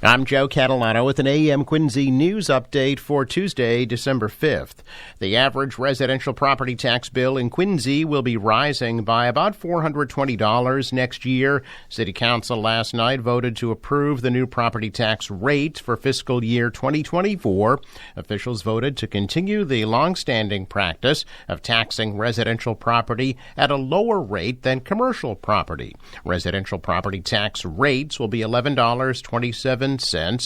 I'm Joe Catalano with an AM Quincy news update for Tuesday, December 5th. The average residential property tax bill in Quincy will be rising by about $420 next year. City Council last night voted to approve the new property tax rate for fiscal year 2024. Officials voted to continue the long-standing practice of taxing residential property at a lower rate than commercial property. Residential property tax rates will be $11.27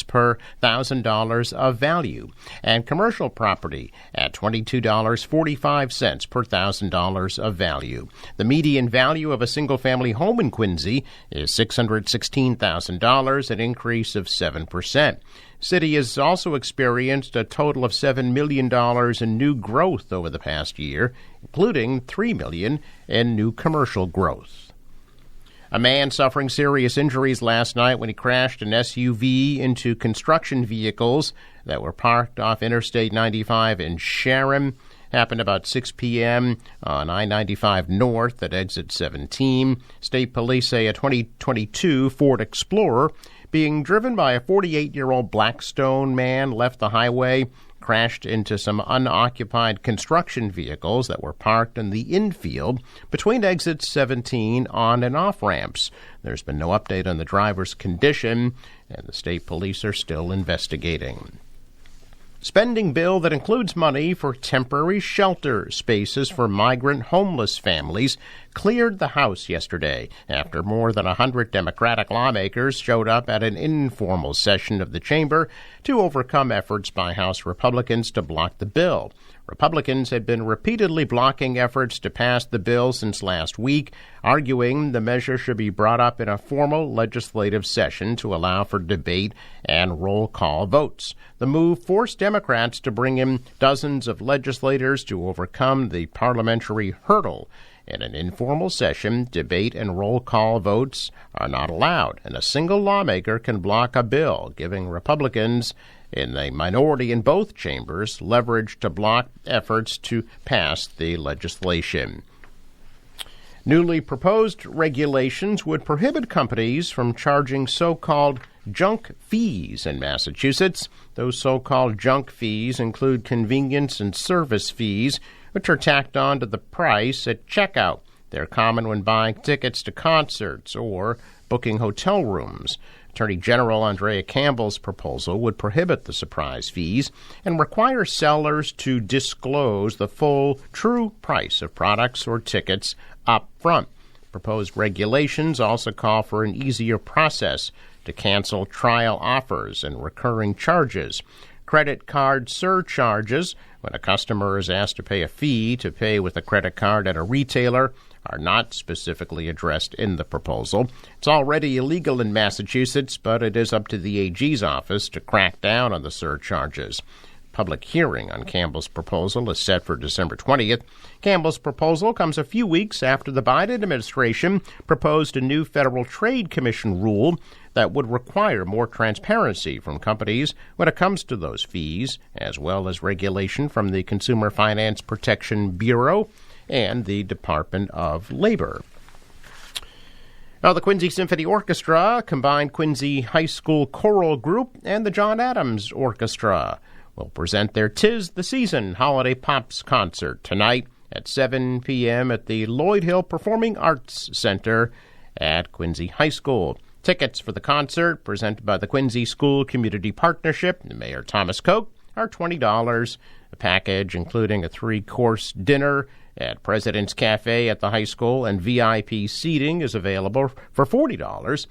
per $1,000 of value, and commercial property at $22.45 per $1,000 of value. The median value of a single-family home in Quincy is $616,000, an increase of 7%. City has also experienced a total of $7 million in new growth over the past year, including $3 million in new commercial growth. A man suffering serious injuries last night when he crashed an SUV into construction vehicles that were parked off Interstate 95 in Sharon. Happened about 6 p.m. on I-95 North at exit 17. State police say a 2022 Ford Explorer being driven by a 48-year-old Blackstone man left the highway, crashed into some unoccupied construction vehicles that were parked in the infield between exits 17 on and off ramps. There's been no update on the driver's condition, and the state police are still investigating. Spending bill that includes money for temporary shelter spaces for migrant homeless families cleared the House yesterday after more than 100 Democratic lawmakers showed up at an informal session of the chamber to overcome efforts by House Republicans to block the bill. Republicans had been repeatedly blocking efforts to pass the bill since last week, arguing the measure should be brought up in a formal legislative session to allow for debate and roll call votes. The move forced Democrats to bring in dozens of legislators to overcome the parliamentary hurdle. In an informal session, debate and roll call votes are not allowed, and a single lawmaker can block a bill, giving Republicans in a minority in both chambers leverage to block efforts to pass the legislation. Newly proposed regulations would prohibit companies from charging so-called junk fees in Massachusetts. Those so-called junk fees include convenience and service fees, which are tacked on to the price at checkout. They're common when buying tickets to concerts or booking hotel rooms. Attorney General Andrea Campbell's proposal would prohibit the surprise fees and require sellers to disclose the full, true price of products or tickets up front. Proposed regulations also call for an easier process to cancel trial offers and recurring charges. Credit card surcharges, when a customer is asked to pay a fee to pay with a credit card at a retailer, are not specifically addressed in the proposal. It's already illegal in Massachusetts, but it is up to the AG's office to crack down on the surcharges. Public hearing on Campbell's proposal is set for December 20th. Campbell's proposal comes a few weeks after the Biden administration proposed a new Federal Trade Commission rule that would require more transparency from companies when it comes to those fees, as well as regulation from the Consumer Finance Protection Bureau and the Department of Labor. Now, the Quincy Symphony Orchestra, combined Quincy High School Choral Group, and the John Adams Orchestra will present their 'Tis the Season Holiday Pops concert tonight at 7 p.m. at the Lloyd Hill Performing Arts Center at Quincy High School. Tickets for the concert, presented by the Quincy School Community Partnership and Mayor Thomas Koch, are $20. A package including a 3-course dinner at President's Cafe at the high school, and VIP seating is available for $40.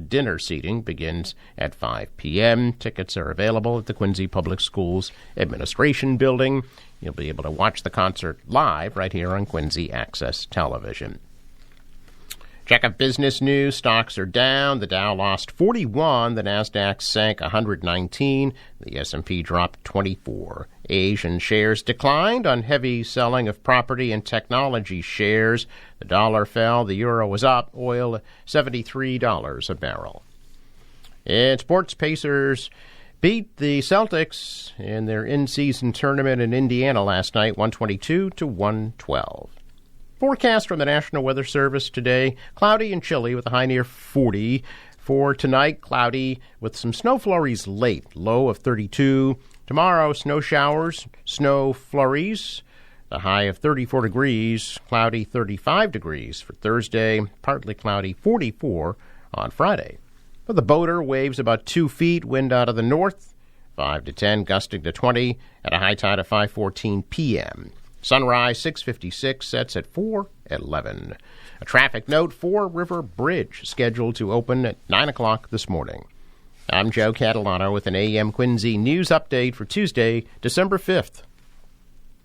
Dinner seating begins at 5 p.m. Tickets are available at the Quincy Public Schools Administration Building. You'll be able to watch the concert live right here on Quincy Access Television. Check of business news. Stocks are down. The Dow lost 41. The Nasdaq sank 119. The S&P dropped 24. Asian shares declined on heavy selling of property and technology shares. The dollar fell. The euro was up. Oil $73 a barrel. In sports, Pacers beat the Celtics in their in-season tournament in Indiana last night, 122-112. Forecast from the National Weather Service today, cloudy and chilly with a high near 40. For tonight, cloudy with some snow flurries late, low of 32. Tomorrow, snow showers, snow flurries, a high of 34 degrees, cloudy 35 degrees for Thursday, partly cloudy 44 on Friday. For the boater, waves about 2 feet, wind out of the north, 5 to 10, gusting to 20, at a high tide of 5:14 p.m. Sunrise 6:56, sets at 4:11. A traffic note: Fore River Bridge scheduled to open at 9 o'clock this morning. I'm Joe Catalano with an AM Quincy news update for Tuesday, December 5th.